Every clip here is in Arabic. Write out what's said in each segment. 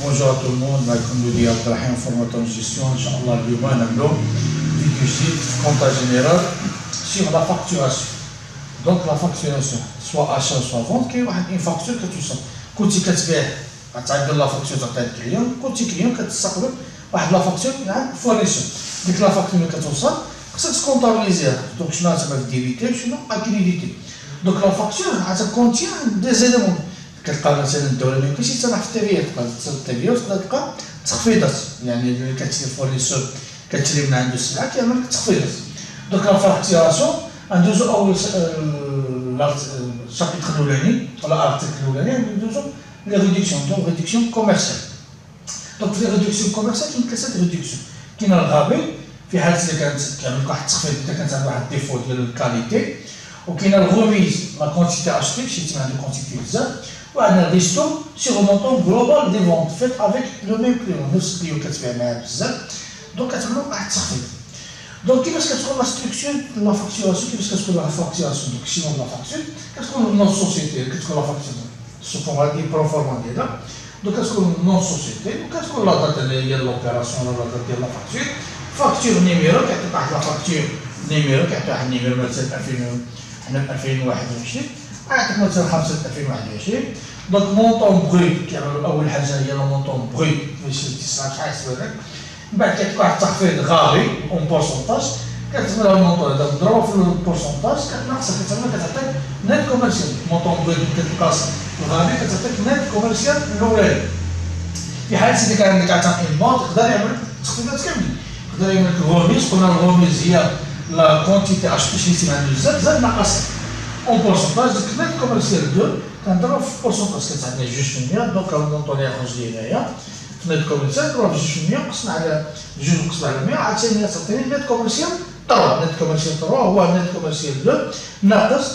Bonjour à tout le monde, comme nous dit Abdelrahim, formateur de gestion. Inch'Allah, اليوم نعملوا فيديو جديد في compta général sur la facturation. Donc la facturation, soit achat soit vente, كاين واحد une facture كتوصل. كنتي كتبيع غتعدل لا فاكتور تاع الكليون، كنتي كليون كتستقبل واحد لا فاكتور من عند الفورنيسور. ديك لا فاكتور اللي كتوصل خصك تكونطابيليزيها. دونك شنو غتبقى ديبيتي وشنو اكريديتي. دونك لا فاكتور غتكونتي دي زيليمون. كتلقى مثلا الدوله ما يمكنش يتسمح في التبيع، تلقى التبيع وتقدر تلقى تخفيضات، يعني اللي كتشري الفورنيسور كتشري من عنده السلعه كيعمل لك تخفيضات. دونك لا فاكتوراسيون ندوزو اول الشابيتر الاولاني ولا ارتيكل الاولاني ندوزو لي ريدكسيون. دونك ريدكسيون كوميرسيال. دونك في ريدكسيون كوميرسيال كاين ثلاثه ريدكسيون. كاين الغابي في حاله اللي كانت كيعمل لك واحد التخفيض اذا كانت عندها واحد الديفو ديال الكاليتي، وكاين الغوميز لا كونتيتي اشتي مشيتي عند كونتيتي بزاف، وعندنا الريستو سيغ مونطون غلوبال دي فونت فيت افيك لو ميم كليون، نفس الكليون كتبيع معاه بزاف، دونك كتعملو واحد التخفيض. دونك كيفاش كتكون لا ستركتور لا فاكتوراسيون، كيفاش كتكون لا فاكتوراسيون دونك شنو لا فاكتور كتكون نون سوسيتي، كتكون لا فاكتور سو فورما دي بروفورما ديالها، دونك كتكون نون سوسيتي وكتكون لا دات اللي هي لوبيراسيون ولا لا دات ديال لا فاكتور. فاكتور نيميرو كيعطيك واحد لا فاكتور نيميرو كيعطيك واحد النيميرو مثلا 2000 حنا 2021 عطيك مثلا 5 2021. دونك مونطون بغوت كيعملوا اول حاجه هي لو مونطون بغوت باش تسمع شحال يحسب لك، من بعد كيعطيك واحد التخفيض غابي اون بورسونتاج كتعمل المونطون هذا مضروب في البورسونتاج كتنقصها كتعطيك نت كوميرسيال. مونطون بغوت كتنقص الغابي كتعطيك نت كوميرسيال الاولاني. في حاله اللي كان عندك عطاء المونط يقدر يعمل تخفيضات كاملين، يقدر يعمل لك الغوميز. قلنا الغوميز هي لا كونتيتي اش شريتي مع بزاف زاد ناقص اون بورسونتاج. ديك نت كوميرسيال 2 كنضرب في بورسونتاج كتعطينا 2%. دونك المونطون اللي يخرج لي هنايا في نت كوميرسيال نضرب 2% قسنا على 2 نقسم على 100 عاوتاني تعطيني نت كوميرسيال 3. نت كوميرسيال 3 هو نت كوميرسيال 2 ناقص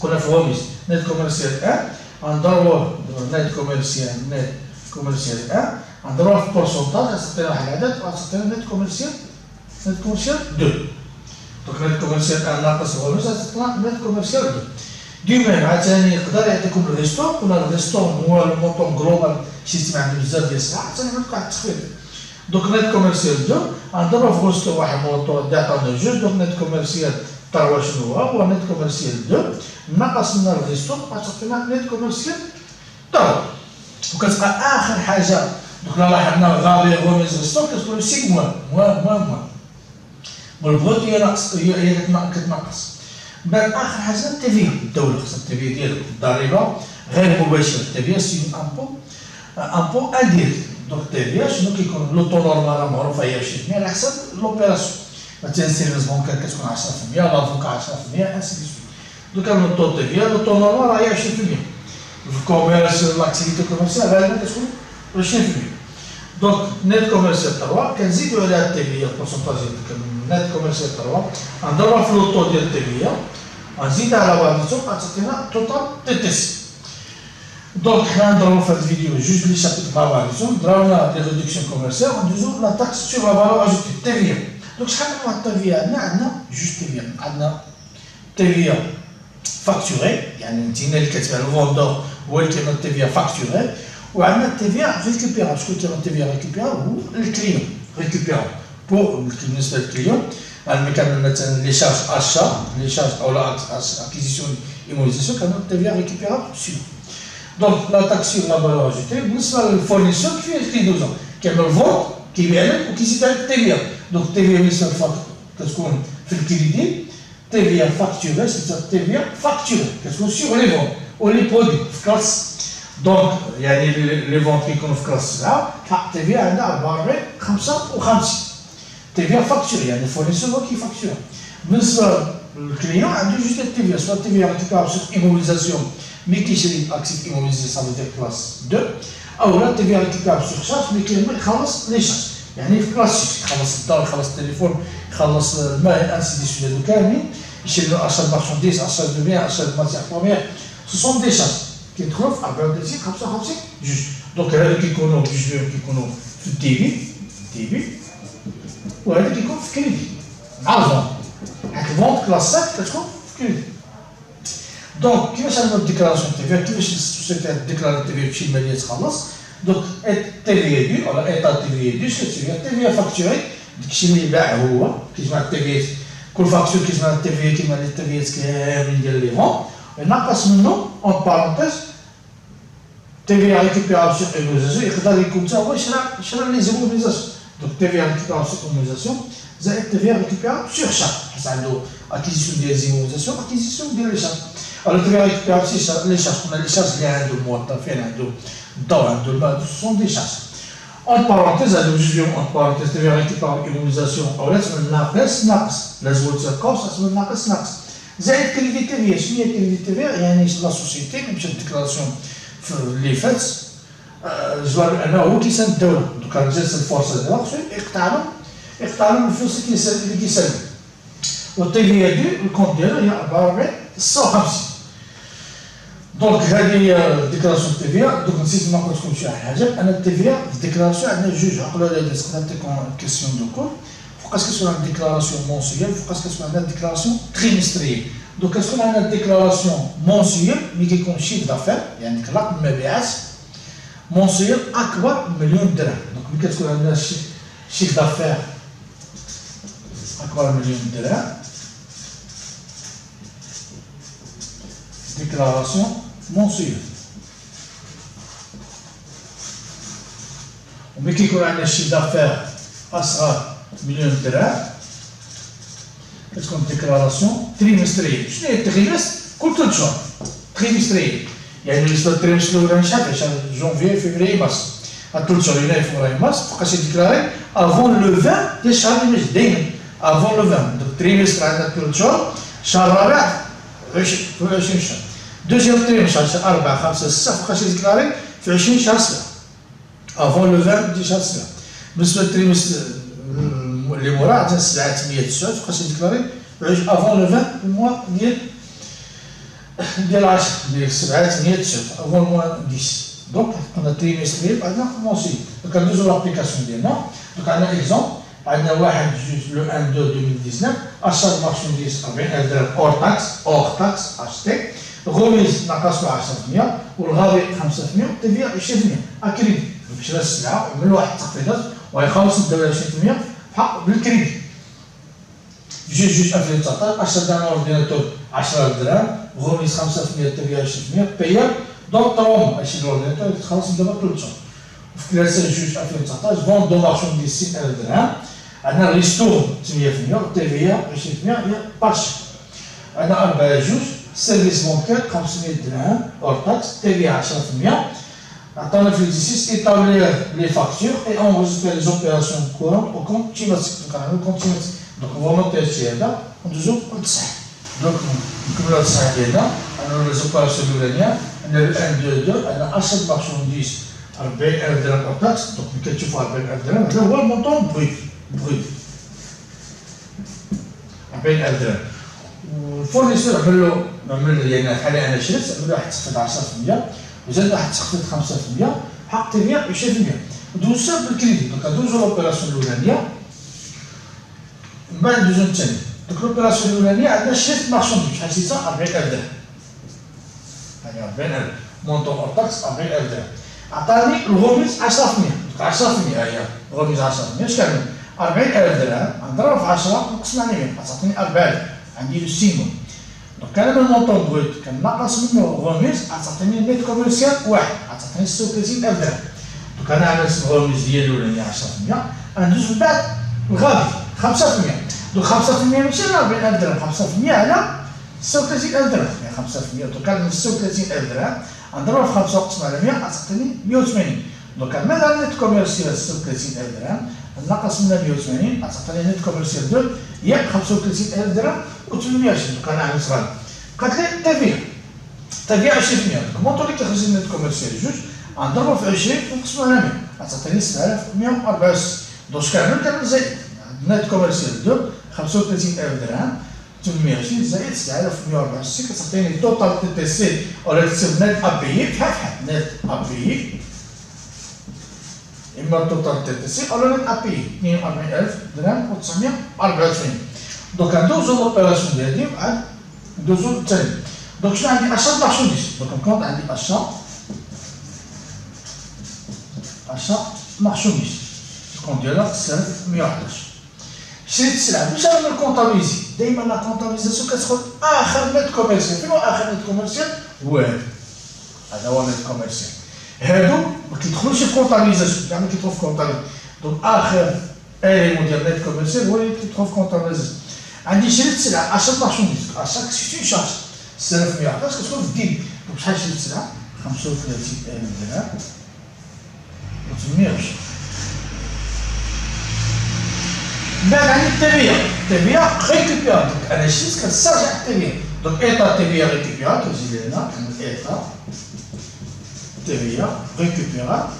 قلنا في غوميز نت كوميرسيال 1 غنضربوه نت كوميرسيال 1 غنضربوه في بورسونتاج غتعطينا واحد العدد وغتعطينا نت كوميرسيال 2. دونك نت كوميرسيال 1 ناقص غوميز غتطلع نت كوميرسيال 2. دي ميم عاوتاني يقدر يعطيكم الريستو. قلنا الريستو هو المونطون جلوبال شريتي مع عنده بزاف ديال السلع حتى نعمل لك واحد التخفيض. دونك نت كوميرسيال 2 غنضربو في ريستو واحد مونطون اللي عطاونا 2. دونك نت كوميرسيال 3 شنو هو نت كوميرسيال 2 ناقص من الريستو غتعطينا نت كوميرسيال 3. وكتبقى اخر حاجه دونك لاحظنا غابي غوميز ريستو كتكون سي موان والبغوت هي كتنقص. بعد اخر حاجه التبيع الدوله خصها التبيع ديالك الضريبه غير مباشره. التبيع سي امبو انديريكت. دونك التبيع شنو كيكون لو طو نورمال معروفه هي 20% على حسب لوبيراسيون. مثلا سيرفيس بونكار كتكون 10%، لافوكا 10%، انسي دي سويت. دونك لو طو التبيع لو طو نورمال راه هي 20%. في الكوميرس لاكتيفيتي كوميرسيال غالبا كتكون 20%. دونك نت كوميرسيال 3 كنزيدو عليها التبيع البورسونتاج ديال نت كوميرسيال 3 غنضربها في لو طو ديال التبيع غنزيدها على بعضياتهم غتعطينا توتال تي تي سي. دونك حنا نضربو في هاد الفيديو جوج لي شابيتر مع بعضياتهم. ضربنا لي ريدكسيون كوميرسيال وندوزو لا تاكس سور لا فالور اجوتي التبيع. دونك شحال من واحد التبيع عندنا جوج تبيع. عندنا تبيع فاكتوري يعني انت اللي كتبيع الفوندور هو اللي كيعمل التبيع فاكتوري، وعندنا التبيع ريكوبيرا. شكون كيعمل التبيع ريكوبيرا هو الكليون ريكوبيرا بور بالنسبه للكليون. يعني كان مثلا لي شارج اشا لي شارج او لا اكيزيسيون ايمونيزاسيون كانوا التبيع ريكوبيرا سور. دونك لا تاكس سور لا فالور اجوتي بالنسبه للفورنيسور كيفاش كيدوزو كيعمل فونت كيبيع لك وكيزيد عليك التبيع. دونك التبيع بالنسبه كتكون في الكريدي تبيع فاكتوري سي تبيع فاكتوري كتكون سور لي فونت ولي برودوي في كلاس. دونك يعني لي فونت كيكونوا في كلاس 7 التبيع عندنا 44 55. تبيع فاكتوري يعني الفورنيسور هو كيفاكتور. بالنسبه للكليون عنده جوج ديال التبيع، سواء التبيع ريكوبيرا سوغ ايموبيليزاسيون مي كيشري اكتيف ايموبيليزي سا فو دير كلاس 2، او لا التبيع ريكوبيرا سوغ شارج مي كيخلص لي شارج يعني في كلاس 6 يخلص الدار يخلص التليفون يخلص الماء انسي دي سويت. هادو كاملين يشري له اشار مارشانديز اشار دو بيان اشار دو ماتيير بروميير سو سون دي شارج كيدخلوا في 34 55 جوج. دونك هادو كيكونوا جوج كيكونوا في الديبي وهذا كيكون في كريدي مع الفونت. حيت الفونت كلاس 7 كتكون في كريدي. دونك كيفاش نعملو الديكلاراسيون تبيع، كيفاش السوسيتي ديكلاري التبيع بشي ماليه تخلص. دونك تي في دو ولا ايطا تي في دو شنو تسوي؟ تي في فاكتوري داكشي اللي باع هو كيجمع التي في كل فاكتور كيجمع التي في كيجمع لي تي في كاملين ديال لي فون وينقص منه اون بارونتيز تي في ريكوبيرابل سور ايموزاسيون يقدر يكون حتى هو شرا لي زيموبيزاسيون دونك تي في ريكوبيرابل سور ايموزاسيون زائد تي في ريكوبيرابل سور شارج حيت عنده اكيزيسيون ديال زيموبيزاسيون اكيزيسيون ديال لي شارج الوغ تي في ريكوبيرابل لي شارج قلنا لي شارج اللي عنده الموظفين عنده الضوء عنده الماء سون دي شارج اون بارونتيز هادو جوج فيهم اون بارونتيز تي في ريكوبيرابل ايموبيزاسيون اولا تسمى ناقص ناقص لا زولت كوس تسمى ناقص ناقص زائد كريدي تي في شنو هي كريدي تي في يعني لا سوسيتي مشات ديكلاراسيون اللي فات جوار انه هو كيساند الدوله دوكا جات الفرصه ديالها خصو يقطع لهم الفلوس اللي كيسالب والتي في دو الكونت ديالو هي 4456 دونك هذه ديكلاراسيون تي في دوك نسيت ما قلت لكم شي حاجه انا التي في ديكلاراسيون عندنا جوج عقلوا على هذا سكون نعطيكم كيسيون دو كور فوقاش كتكون عندنا ديكلاراسيون مونسيال فوقاش كتكون عندنا ديكلاراسيون تريمستريال دوك كتكون عندنا ديكلاراسيون مونسيال ملي كيكون شيف دافير يعني رقم المبيعات مونسيال اكبر من مليون درهم دونك ملي كتكون عندنا شيف دافير اكبر من مليون درهم déclaration mensuelle. وملي كيكون عندنا شي دافير اصغر مليون درهم كتكون ديكلاراسيون تريمستريال. شنو هي التريمستر؟ كل 3 شهور تريمستريال يعني بالنسبه للتريمستر الاولاني شحال شهر جونفي فيفري مارس هاد 3 شهور يناير فبراير مارس فوقاش يديكلاري افون لو 20 ديال الشهر اللي جاي دايما افون لو 20 دونك التريمستر عندنا 3 شهور الشهر الرابع 20 شهر دوزيام تريمستر شهر 4 5 6 فوقاش يديكلاري في 20 شهر 6 افون لو 20 ديال شهر 6 بالنسبه للتريمستر اللي موراه عندنا 709 فوقاش يديكلاري افون لو 20 الموا ديال 10 ديال 709 افون الموا 10 دونك عندنا تريمستريال عندنا مونسيال دونك ندوزو لابليكاسيون ديالنا دونك عندنا اكزومبل عندنا 1 جوج لو 1 2 2019 اشهر مارشانديز 40000 درهم اور تاكس اشتي غوميز نقص ب 10% والغابي 5% والتبيع 20% اكريدي شرا السلعه وعمل واحد التخفيضات ويخلص الدوله 20% بحق بالكريدي جوج 2019 اشهر دان اورديناتور 10000 درهم غوميز 5% التبيع 20% بيا دونك 3 موا 20 اورديناتور يتخلص الدوله كل شهر وفي 3 جوج 2019 فون دو مارشانديز 60000 درهم عندنا ريستور 8% والتبيع 20% هي بارشا عندنا 4 جوج سيرفيس بونكير 500 درهم اور تاكس تبيع 10% عطانا في الاكزيسيس ايطابلير لي فاكتور اي انغوزيستر لي زوبيراسيون كورون او كونت تيماتيك دونك غنعملو كونت تيماتيك دونك نورمالتي هادشي هذا وندوزو للتصحيح دونك نكملو هاد التصحيح ديالنا عندنا لي زوبيراسيون الاولانيه عندنا 1 2 2 عندنا اشهر مارشانديز 40000 درهم اور تاكس دونك ملي كتشوفو 40000 درهم هذا هو المونطون بغيت 40000 درهم والفورنيسور نعمل يعني بحال انا شريت نعمل واحد التخفيض 10% وزاد واحد التخفيض 5% حق تبيع 20% ودوزو بالكريدي دونك ندوزو لوبيراسيون الاولانيه من بعد ندوزو الثانيه دونك لوبيراسيون الاولانيه عندنا شريت مارشانديز شحال شريتها 40000 درهم يعني 40000 مونطون اور تاكس 40000 درهم عطاني الغوميز 10% دونك 10% هي الغوميز 10% اش كنعمل 40000 درهم نضرب في 10 نقسم على 100 تعطيني 4000 عندي لو سيمون دونك انا بالمونطون بغيت كنقص منه غوميز عطاتني نيت كوميرسيال واحد عطاتني 36000 درهم دونك انا عملت الغوميز ديال الاولانيه 10% غندوز من بعد الغابي 5% دونك 5% ماشي على 40000 درهم 5% على 36000 درهم يعني 5% دونك انا 36000 درهم نضرب في 5 نقسم على 100 عطاتني 180 دونك انا ماذا نيت كوميرسيال 36000 درهم نقص منها 180 عطاتني نيت كوميرسيال 2 هي 35000 درهم و 820 دونك انا عامل صغار قالت لي تبيع 20% دونك المونطون اللي كيخرج لنا كوميرسيال جوج غنضربو في 20 ونقسمو على 100 عطاتني 7164 دونك كنعمل زائد نيت كوميرسيال 2 35000 درهم 820 زائد 7164 كتعطيني توتال تي تي سي ولا تكتب نيت ابيي بحال نيت ابيي اما توتال تي تي سي ولا نيت ابيي 42000 درهم و 924 دونك ندوزو لوبيراسيون ديالي وعاد ندوزو للثاني دونك شنو عندي اشهر مارشانديز دونك نكونط عندي اشهر اشا مارشوميز الكونت ديالها سالف 111. شريت السلعه باش انا نكونطابيزي دائما لا كونطابيزاسيون كتدخل اخر نت كوميرسيال. فين هو اخر نت كوميرسيال؟ هو هذا هو نت كوميرسيال. هادو ما كيدخلوش في كونطابيزاسيون كاع ما كيدخلوا في كونطابيزاسيون. دونك اخر اليمون ديال نت كوميرسيال هو اللي كيدخل في كونطابيزاسيون. عندي شريت السلعه اشا مارشوميز اشاك سيتي شارج سالف 111 كتدخل في الدين. دونك شحال شريت السلعه؟ 35,000 درهم و 820. من بعد عندي التبيع ريكوبيرا. دونك انا شريت كنسترجع التبيع. دونك ايطا تبيع ريكوبيرا كنجي لهنا كنقول ايطا تبيع ريكوبيرا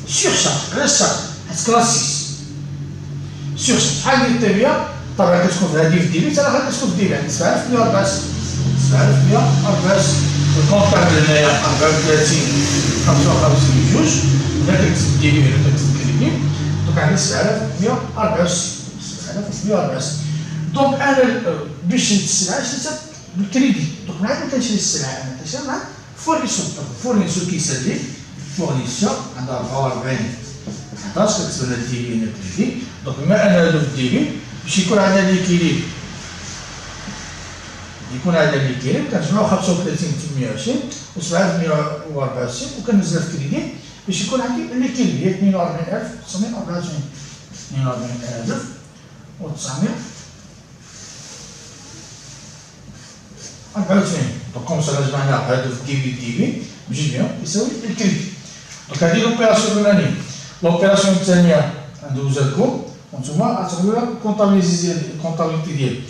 سيغ شارج. علاش شارج؟ حيت كلاسيس سيغ شارج. شحال ديال التبيع؟ طبعا كتكون في هذه في الديبي حتى راه كتكون في الديبي. عندي 7,124 الكونطابل هنايا 34 55 جوج. هنا كنكتب الديبي هنا كنكتب الكريدي. دونك عندي 7,164. دونك انا باش شريت السلعه شريتها بالكريدي. دونك من عاد ما كنشري السلعه انا كنشري مع فورنيسور. فورنيسور كيسالي فورنيسور عندها 44 11 كتكتب لنا الديبي هنا كريدي. دونك بما ان هادو في الديبي باش يكون عندنا ليكيليب كنجمعو 35,820 و 7,164 وكنزلها في كريدي باش يكون عندي ليكيليب هي 42,924 42,924. دونك كوم سا جمعناها هادو في الديبي بجوج بيهم يساوي الكريدي. دونك هادي لوبيراسيون الاولانيه. لوبيراسيون الثانيه ندوزها لكم وانتوما غتعملوا الكونطابيلتي ديالي.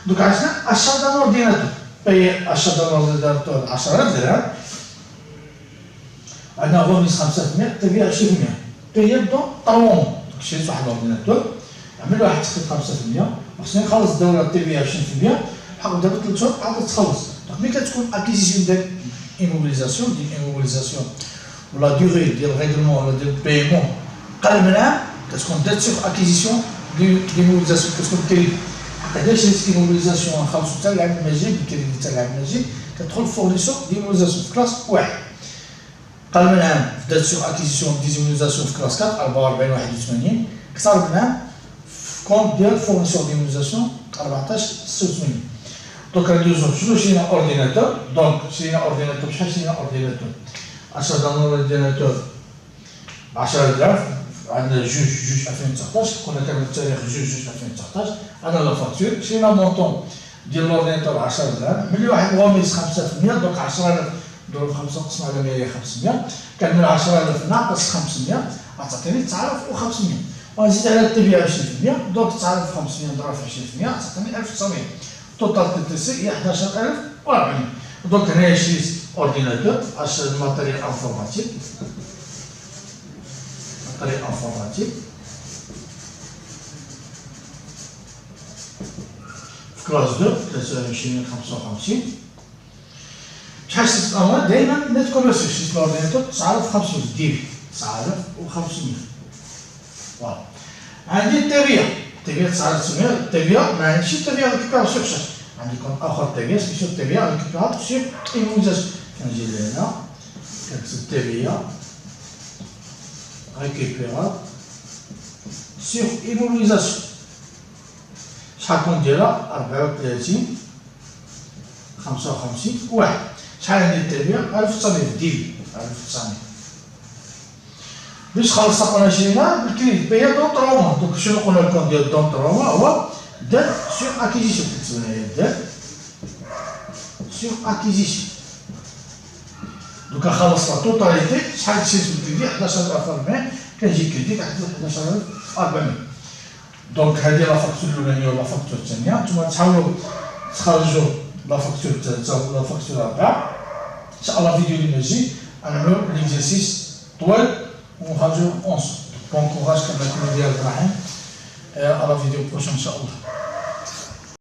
دونك عندنا اشا دان اورديناتور باي اشا دان اورديناتور 10,000 درهم. عندنا غورنيس 5%، تبيع 20%. باي دون 3 مون. دونك شريت واحد الاورديناتور عمل واحد التخفيض 5% وخصني نخلص الدوله تبيع 20% بحال دابا 3 شهور عاد تخلص. دونك ملي كتكون اكيزيسيون ديال ايموبيليزاسيون ولا ديغي ديال الريغلمون ولا ديال البايمون قل من عام كتكون دات سيغ اكيزيسيون ديموبيليزاسيون كتكون كريدي. هذا شريت ايموبيليزاسيون نخلصو حتى العام المجيد بالكريدي حتى العام المجيد كتدخل فورنيسور ديموبيليزاسيون في كلاس 1. قل من عام دات سيغ اكيزيسيون ديموبيليزاسيون في كلاس 4 44 81. كثر من عام في كونت ديال فورنيسور ديموبيليزاسيون 14 86. دونك ندوزو شنو شرينا اورديناتور. دونك شرينا اورديناتور شحال شرينا اورديناتور؟ 10 دان اورديناتور 10,000. عندنا جوج 2019 كنا كامل التاريخ جوج 2019. عندنا لا فاتور شرينا مونطون ديال الاورديناتور 10,000 ملي واحد غوميز 5%. دونك 10,000 ضرب 5 نقسم على 100 هي 500. كنمل 10,000 ناقص 500 غتعطيني 9,500 ونزيد على التبيع 20%. دونك 9,500 نضرب في 20% غتعطيني 1,900. توتال تي سي هي 11,400. دونك هنايا شريت اورديناتور ماتيريال انفورماتيك في كلاس 2 23 55. شحال شريت الاموال؟ دايما نت كوميرسيال شريت الاورديناتور 9,500 ديري 9,500. فوالا. عندي التبيع 9,900. التبيع ما عنديش التبيع ريكوبيراسيون شارج. عندي كونت اخر تبيع سميتو التبيع ريكوبيراسيون ايموبيليزاسيون. كنجي لهنا كنكتب تبيع récupérable sur immobilisation. شحال كون ديالها 34 55 واحد. شحال عندي التبيع 1,900 ديالي 1,900. باش خلصنا قلنا شرينا بالكريدي بايا دون تروما. دونك شنو قلنا الكون ديال دون تروما هو دات سيغ اكيزيسيون. كتكتب هنايا دات سيغ اكيزيسيون. دوك خلص لا توتاليتي شحال شريت بالكريدي 11,400 كنجي كريدي كنحط 11,400. دونك هذه لا فاكتور الاولانيه ولا فاكتور الثانيه. نتوما تحاولوا تخرجوا لا فاكتور الثالثه ولا فاكتور الرابعه. ان شاء الله فيديو اللي ماجي نعملوا ليكزارسيس طوال ونخرجوا اونص. بون كوراج كما كنا ديال الرحيم. على فيديو بروشون ان شاء الله.